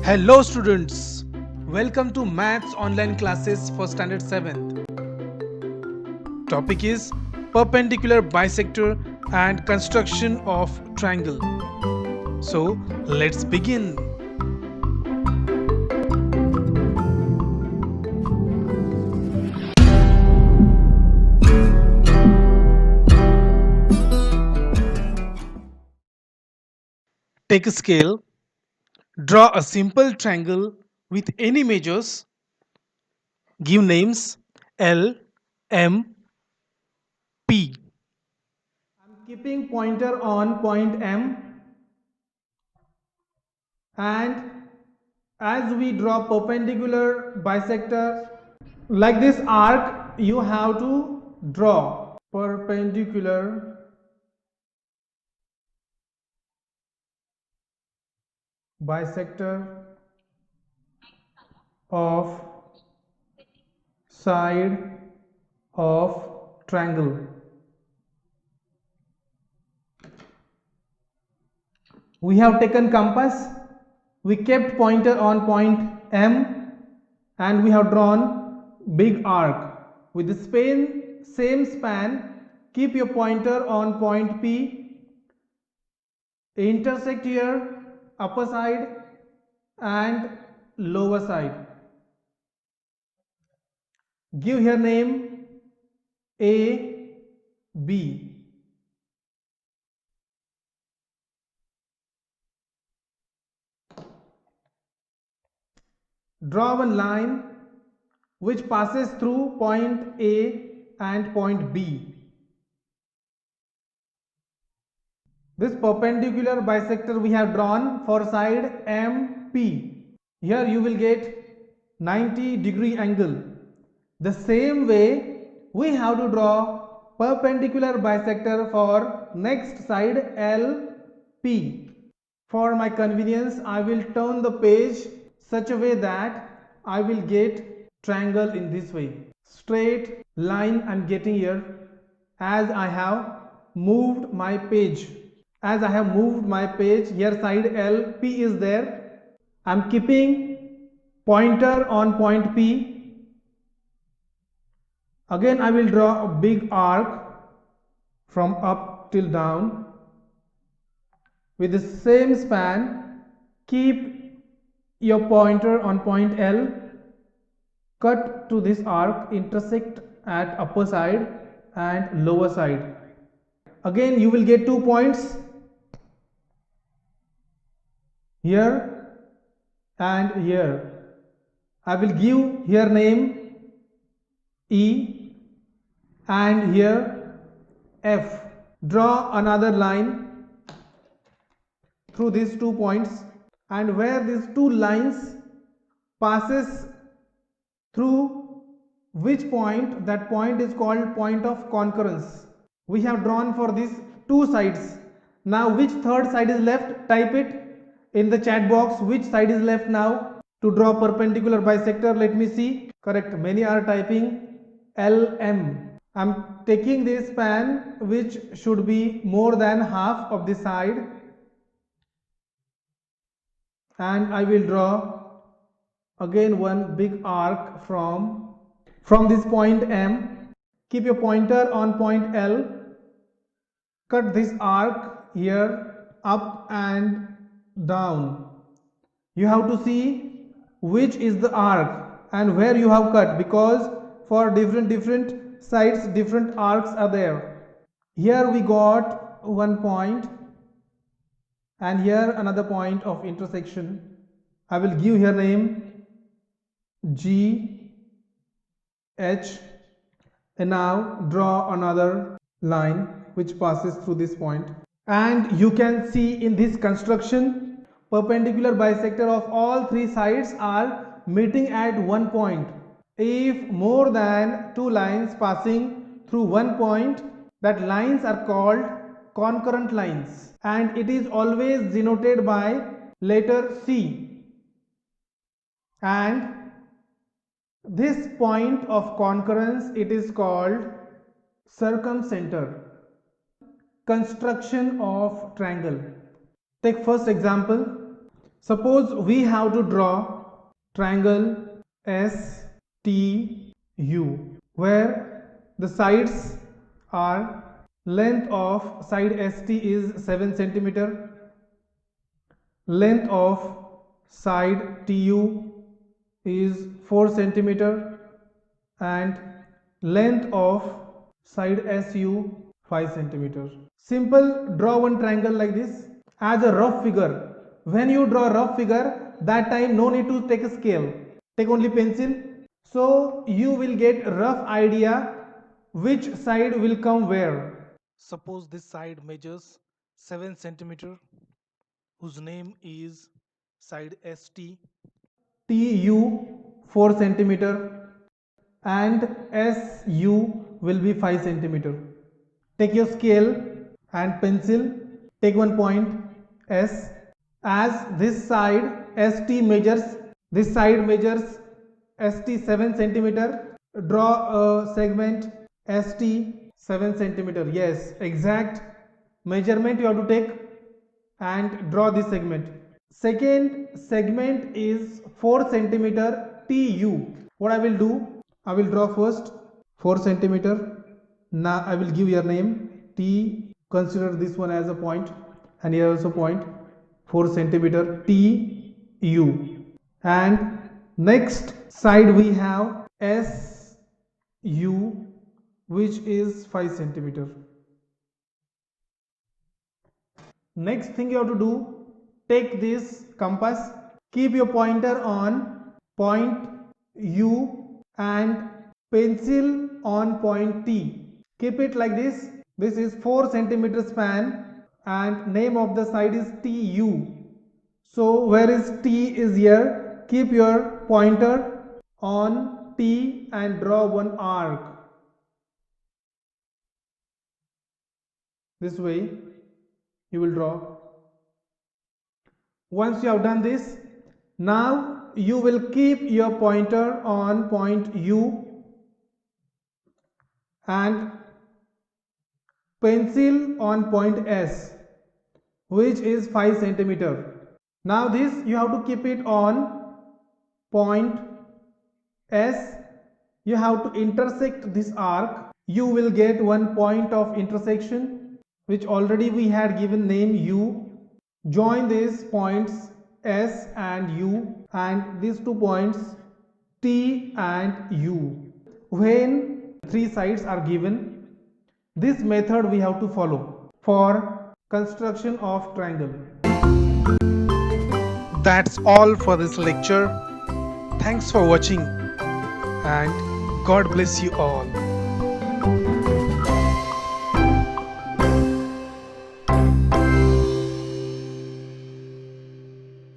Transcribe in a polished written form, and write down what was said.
Hello students, welcome to Maths online classes for standard 7th. Topic is perpendicular bisector and construction of triangle. So let's begin. Take a scale, draw a simple triangle with any measures, give names L, M, P. I'm keeping pointer on point M, and as we draw perpendicular bisector like this arc, you have to draw perpendicular bisector of side of triangle. We have taken compass, we kept pointer on point M, and we have drawn big arc. With the same span, keep your pointer on point P, intersect here, upper side and lower side. Give here name A, B. Draw one line which passes through point A and point B. This perpendicular bisector we have drawn for side MP. Here you will get 90-degree angle. The same way we have to draw perpendicular bisector for next side LP. For my convenience, I will turn the page such a way that I will get triangle in this way. Straight line I am getting here as I have moved my page. As I have moved my page, here side LP is there. I am keeping pointer on point P. Again I will draw a big arc from up till down. With the same span, keep your pointer on point L, cut to this arc, intersect at upper side and lower side. Again you will get 2 points here and here. I will give here name E and here F. Draw another line through these 2 points, and where these 2 lines passes through which point, that point is called point of concurrence. We have drawn for these 2 sides. Now which third side is left? Type it in the chat box. Which side is left now to draw perpendicular bisector? Let me see. Correct, many are typing LM. I am taking this span which should be more than half of the side, and I will draw again one big arc from this point M. Keep your pointer on point L, cut this arc here up and down. You have to see which is the arc and where you have cut, because for different sides different arcs are there. Here we got one point and here another point of intersection. I will give here name G, H, and now draw another line which passes through this point. And you can see in this construction, perpendicular bisector of all 3 sides are meeting at one point. If more than 2 lines passing through one point, that lines are called concurrent lines, and it is always denoted by letter C. And this point of concurrence, it is called circumcenter. Construction of triangle. Take first example. Suppose we have to draw triangle STU where the sides are length of side ST is 7 centimeter, length of side TU is 4 centimeter and length of side SU 5 centimeter. Simple, draw one triangle like this as a rough figure. When you draw a rough figure, that time no need to take a scale, take only pencil. So you will get a rough idea which side will come where. Suppose this side measures 7 centimeter, whose name is side ST. TU 4 centimeter and SU will be 5 centimeter. Take your scale and pencil, take one point S. As this side ST measures, this side measures ST 7 centimeter, draw a segment ST 7 centimeter. Yes, exact measurement you have to take and draw this segment. Second segment is 4 centimeter TU. What I will do, I will draw first 4 centimeter. Now I will give your name T. Consider this one as a point and here also point 4 centimeter TU. And next side we have SU which is 5 centimeter. Next thing you have to do, take this compass, keep your pointer on point U and pencil on point T. Keep it like this. This is 4 centimeter span and name of the side is TU. So where is T is here, keep your pointer on T and draw one arc. This way you will draw. Once you have done this, now you will keep your pointer on point U and pencil on point S which is 5 centimeter. Now this you have to keep it on point S. You have to intersect this arc. You will get one point of intersection which already we had given name U. Join these points S and U and these 2 points T and U. When 3 sides are given, this method we have to follow for construction of triangle. That's all for this lecture. Thanks for watching and God bless you all.